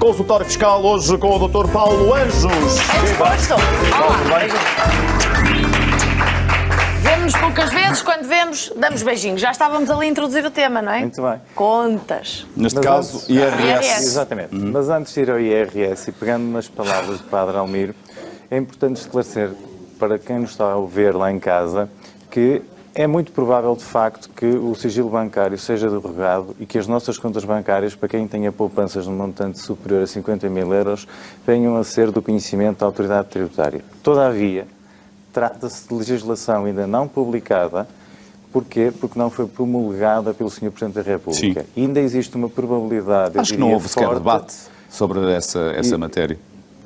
Consultório Fiscal, hoje com o Dr. Paulo Anjos. É disposto? Olá. Vemos poucas vezes, quando vemos, damos beijinhos. Já estávamos ali a introduzir o tema, não é? Muito bem. Contas. Neste caso, IRS. Exatamente. Mas antes de ir ao IRS e pegando nas palavras do Padre Almiro, é importante esclarecer para quem nos está a ver lá em casa que é muito provável, de facto, que o sigilo bancário seja derrogado e que as nossas contas bancárias, para quem tenha poupanças num montante superior a 50 mil euros, venham a ser do conhecimento da autoridade tributária. Todavia, trata-se de legislação ainda não publicada. Porquê? Porque não foi promulgada pelo Sr. Presidente da República. Sim. Ainda existe uma probabilidade... Acho que não houve sequer debate sobre essa matéria.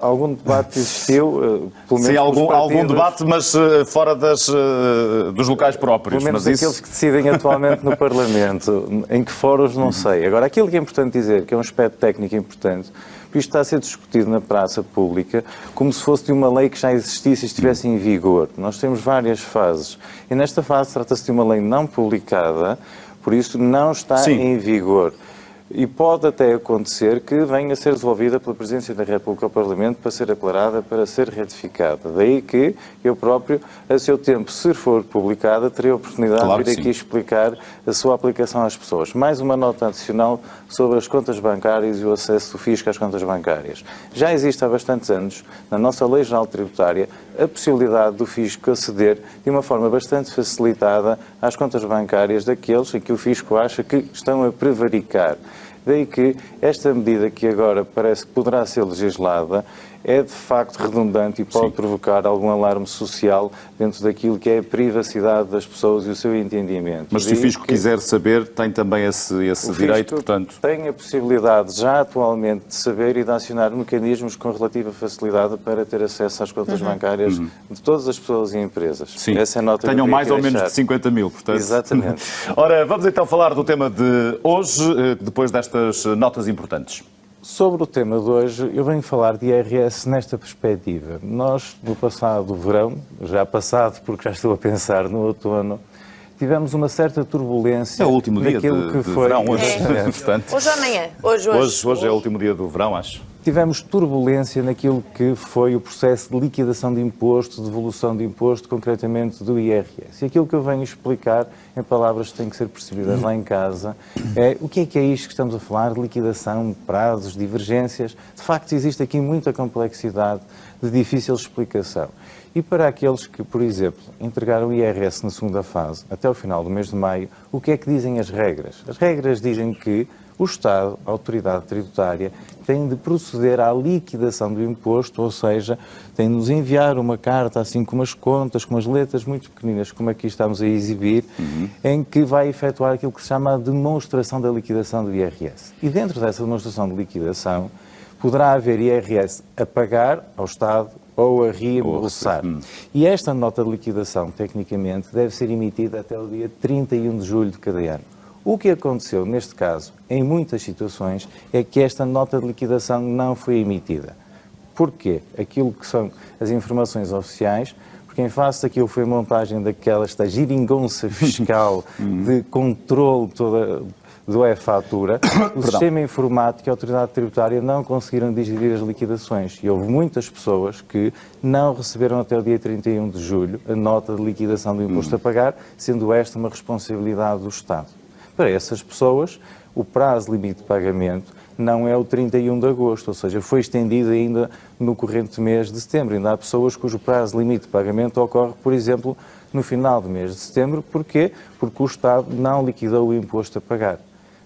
Algum debate existiu, pelo menos Sim, algum partidos, debate, mas fora dos locais próprios. pelo menos Mas aqueles que decidem atualmente no Parlamento. Em que fóruns, não sei. Agora, aquilo que é importante dizer, que é um aspecto técnico importante, porque isto está a ser discutido na praça pública como se fosse de uma lei que já existisse e estivesse em vigor. Nós temos várias fases. E nesta fase trata-se de uma lei não publicada, por isso não está em vigor. E pode até acontecer que venha a ser devolvida pela Presidência da República ao Parlamento para ser aclarada, para ser retificada. Daí que eu próprio, a seu tempo, se for publicada, terei a oportunidade de vir aqui explicar a sua aplicação às pessoas. Mais uma nota adicional sobre as contas bancárias e o acesso do fisco às contas bancárias. Já existe há bastantes anos, na nossa Lei Geral Tributária, a possibilidade do fisco aceder de uma forma bastante facilitada às contas bancárias daqueles em que o fisco acha que estão a prevaricar. Daí que esta medida que agora parece que poderá ser legislada é de facto redundante e pode provocar algum alarme social dentro daquilo que é a privacidade das pessoas e o seu entendimento. Mas se o fisco quiser saber, tem também esse direito, portanto... Tem a possibilidade já atualmente de saber e de acionar mecanismos com relativa facilidade para ter acesso às contas bancárias de todas as pessoas e empresas. Sim. Essa é a nota Tenham que mais ou deixar. menos de 50 mil, portanto... Exatamente. Ora, vamos então falar do tema de hoje, depois destas notas importantes. Sobre o tema de hoje, eu venho falar de IRS nesta perspectiva. Nós, no passado verão, já passado porque já estou a pensar no outono, tivemos uma certa turbulência. É o último dia daquilo que foi verão hoje. Portanto, hoje ou amanhã? Hoje é o último dia do verão, acho. Tivemos turbulência naquilo que foi o processo de liquidação de imposto, de devolução de imposto, concretamente do IRS. E aquilo que eu venho explicar, em palavras que têm que ser percebidas lá em casa, é o que é isto que estamos a falar, de liquidação, prazos, divergências. De facto, existe aqui muita complexidade de difícil explicação. E para aqueles que, por exemplo, entregaram o IRS na segunda fase, até o final do mês de maio, o que é que dizem as regras? As regras dizem que o Estado, a autoridade tributária, tem de proceder à liquidação do imposto, ou seja, tem de nos enviar uma carta, assim com umas contas, com umas letras muito pequeninas, como aqui estamos a exibir, em que vai efetuar aquilo que se chama a demonstração da liquidação do IRS. E dentro dessa demonstração de liquidação, poderá haver IRS a pagar ao Estado ou a reembolsar. E esta nota de liquidação, tecnicamente, deve ser emitida até o dia 31 de julho de cada ano. O que aconteceu neste caso, em muitas situações, é que esta nota de liquidação não foi emitida. Porquê? Aquilo que são as informações oficiais, porque em face daquilo foi a montagem esta geringonça fiscal de controle do e-fatura, o sistema informático e a autoridade tributária não conseguiram digerir as liquidações. E houve muitas pessoas que não receberam até o dia 31 de julho a nota de liquidação do imposto a pagar, sendo esta uma responsabilidade do Estado. Para essas pessoas, o prazo limite de pagamento não é o 31 de agosto, ou seja, foi estendido ainda no corrente mês de setembro. Ainda há pessoas cujo prazo limite de pagamento ocorre, por exemplo, no final do mês de setembro. Porquê? Porque o Estado não liquidou o imposto a pagar.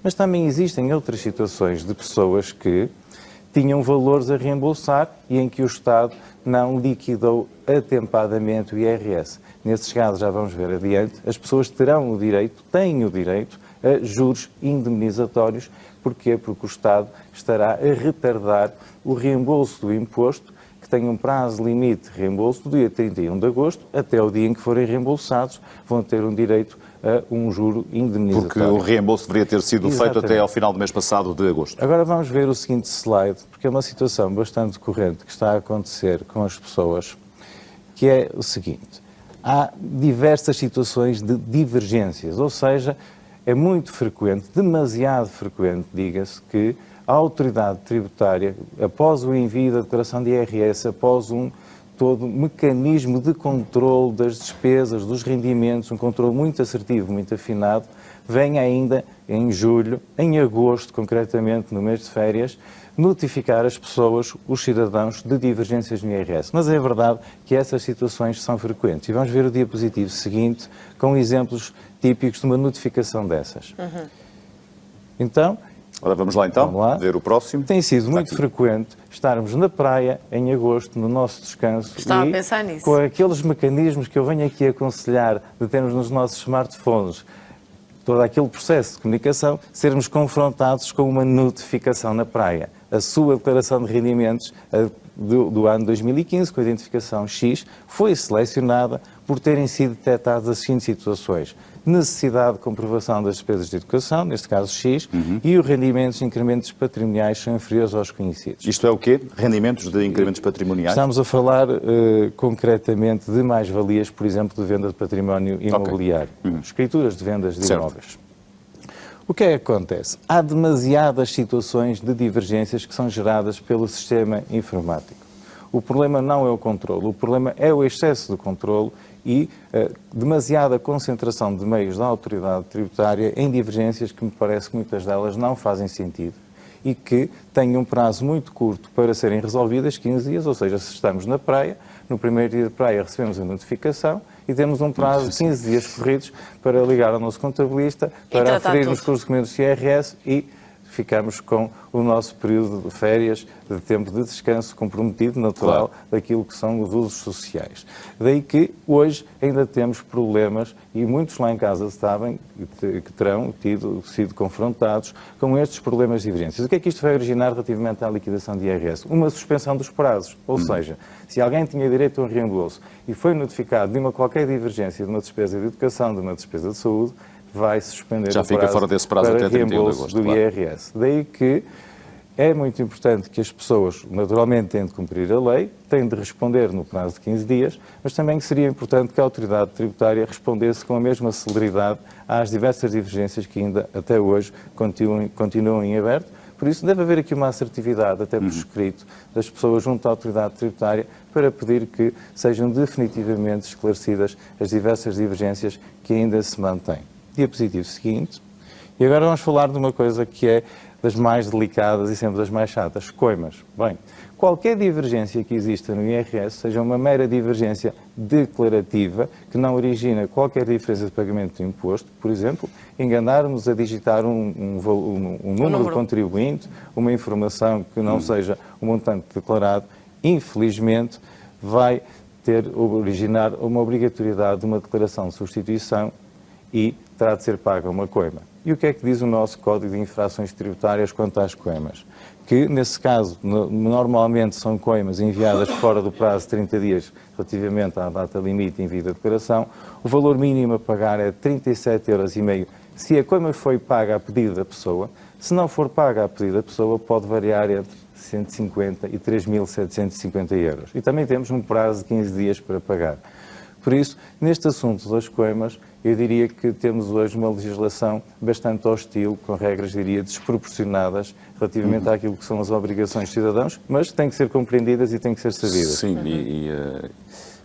Mas também existem outras situações de pessoas que tinham valores a reembolsar e em que o Estado não liquidou atempadamente o IRS. Nesses casos, já vamos ver adiante, as pessoas terão o direito, têm o direito, a juros indemnizatórios. Porquê? Porque o Estado estará a retardar o reembolso do imposto, que tem um prazo limite de reembolso do dia 31 de agosto até o dia em que forem reembolsados, vão ter um direito a um juro indemnizatório. Porque o reembolso deveria ter sido feito até ao final do mês passado de agosto. Agora vamos ver o seguinte slide, porque é uma situação bastante corrente que está a acontecer com as pessoas, que é o seguinte: há diversas situações de divergências, ou seja, é muito frequente, demasiado frequente, diga-se, que a autoridade tributária, após o envio da declaração de IRS, após todo um mecanismo de controle das despesas, dos rendimentos, um controle muito assertivo, muito afinado, vem ainda em julho, em agosto concretamente, no mês de férias, notificar as pessoas, os cidadãos, de divergências no IRS. Mas é verdade que essas situações são frequentes. E vamos ver o diapositivo seguinte, com exemplos típicos de uma notificação dessas. Então, ora, vamos lá então, ver o próximo. Tem sido muito frequente estarmos na praia em agosto, no nosso descanso. Estava e a pensar nisso. com aqueles mecanismos que eu venho aqui aconselhar de termos nos nossos smartphones, todo aquele processo de comunicação, sermos confrontados com uma notificação na praia. A sua declaração de rendimentos do ano 2015, com a identificação X, foi selecionada por terem sido detectadas as seguintes situações: necessidade de comprovação das despesas de educação, neste caso X, e os rendimentos e incrementos patrimoniais são inferiores aos conhecidos. Isto é o quê? Rendimentos de incrementos patrimoniais? Estamos a falar concretamente de mais-valias, por exemplo, de venda de património imobiliário, escrituras de vendas de imóveis. O que é que acontece? Há demasiadas situações de divergências que são geradas pelo sistema informático. O problema não é o controle, o problema é o excesso de controle e demasiada concentração de meios da autoridade tributária em divergências que me parece que muitas delas não fazem sentido e que têm um prazo muito curto para serem resolvidas, 15 dias, ou seja, se estamos na praia, no primeiro dia de praia recebemos a notificação e temos um prazo de 15 dias corridos para ligar ao nosso contabilista, para aferirmos com os documentos de IRS e ficamos com o nosso período de férias, de tempo de descanso comprometido, natural, daquilo que são os usos sociais. Daí que hoje ainda temos problemas, e muitos lá em casa sabem que terão sido confrontados com estes problemas de divergências. O que é que isto vai originar relativamente à liquidação de IRS? Uma suspensão dos prazos, ou seja, se alguém tinha direito a um reembolso e foi notificado de uma qualquer divergência de uma despesa de educação, de uma despesa de saúde, vai suspender já o fica fora desse prazo para até 31 de reembolso agosto, do IRS. Daí que é muito importante que as pessoas, naturalmente, têm de cumprir a lei, têm de responder no prazo de 15 dias, mas também seria importante que a autoridade tributária respondesse com a mesma celeridade às diversas divergências que ainda até hoje continuam em aberto. Por isso, deve haver aqui uma assertividade, até por escrito, das pessoas junto à autoridade tributária para pedir que sejam definitivamente esclarecidas as diversas divergências que ainda se mantêm. Diapositivo seguinte. E agora vamos falar de uma coisa que é das mais delicadas e sempre das mais chatas, coimas. Bem, qualquer divergência que exista no IRS, seja uma mera divergência declarativa, que não origina qualquer diferença de pagamento de imposto, por exemplo, enganarmos a digitar um número de contribuinte, uma informação que não seja o montante declarado, infelizmente vai originar uma obrigatoriedade de uma declaração de substituição e terá de ser paga uma coima. E o que é que diz o nosso Código de Infrações Tributárias quanto às coimas? Que, nesse caso, normalmente são coimas enviadas fora do prazo de 30 dias relativamente à data limite em envio da declaração. O valor mínimo a pagar é 37,5 € se a coima foi paga a pedido da pessoa. Se não for paga a pedido da pessoa, pode variar entre 150 e 3.750 €. E também temos um prazo de 15 dias para pagar. Por isso, neste assunto das coimas, eu diria que temos hoje uma legislação bastante hostil, com regras, diria, desproporcionadas relativamente àquilo que são as obrigações dos cidadãos, mas têm que ser compreendidas e têm que ser sabidas. Sim,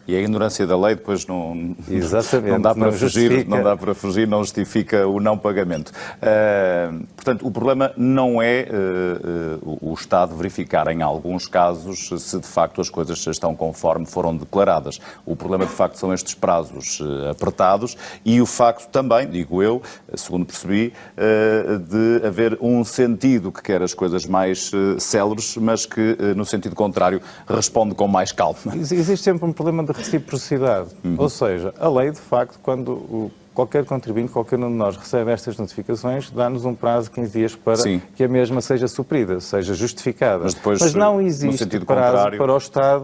e a ignorância da lei depois não dá para fugir, não justifica o não pagamento. Portanto, o problema não é o Estado verificar em alguns casos se de facto as coisas estão conforme foram declaradas. O problema de facto são estes prazos apertados e o facto também, digo eu, segundo percebi, de haver um sentido que quer as coisas mais céleres, mas que no sentido contrário responde com mais calma. Existe sempre um problema de reciprocidade. Ou seja, a lei, de facto, quando qualquer contribuinte, qualquer um de nós recebe estas notificações, dá-nos um prazo de 15 dias para que a mesma seja suprida, seja justificada. Mas não existe prazo para o Estado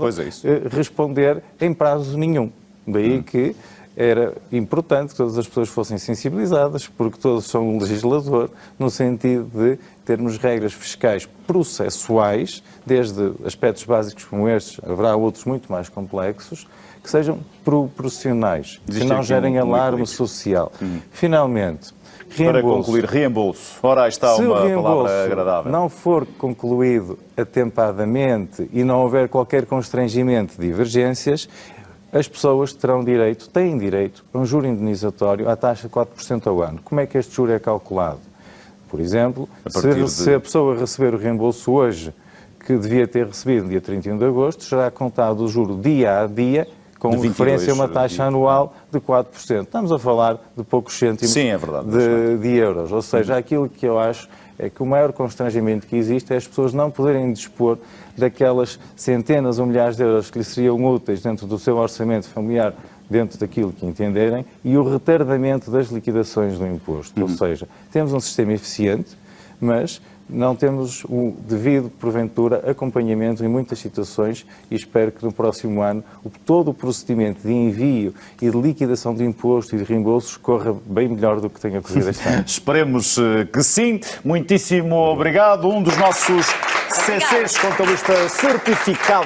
responder em prazo nenhum. Daí que era importante que todas as pessoas fossem sensibilizadas, porque todos são um legislador, no sentido de termos regras fiscais processuais, desde aspectos básicos como estes, haverá outros muito mais complexos, que sejam proporcionais, que não gerem alarme social. Finalmente, Para concluir, reembolso. Ora, aí está uma palavra agradável. Se não for concluído atempadamente e não houver qualquer constrangimento de divergências, as pessoas têm direito a um juro indenizatório à taxa de 4% ao ano. Como é que este juro é calculado? Por exemplo, se a pessoa receber o reembolso hoje, que devia ter recebido no dia 31 de agosto, será contado o juro dia a dia, com referência a uma taxa anual de 4%. Estamos a falar de poucos cêntimos de euros. Ou seja, aquilo que eu acho é que o maior constrangimento que existe é as pessoas não poderem dispor daquelas centenas ou milhares de euros que lhes seriam úteis dentro do seu orçamento familiar, dentro daquilo que entenderem, e o retardamento das liquidações do imposto. Ou seja, temos um sistema eficiente, mas não temos o devido, porventura, acompanhamento em muitas situações e espero que no próximo ano todo o procedimento de envio e de liquidação de imposto e de reembolsos corra bem melhor do que tenha corrido este ano. Esperemos que sim. Muitíssimo obrigado. Um dos nossos CCs, contabilista certificado.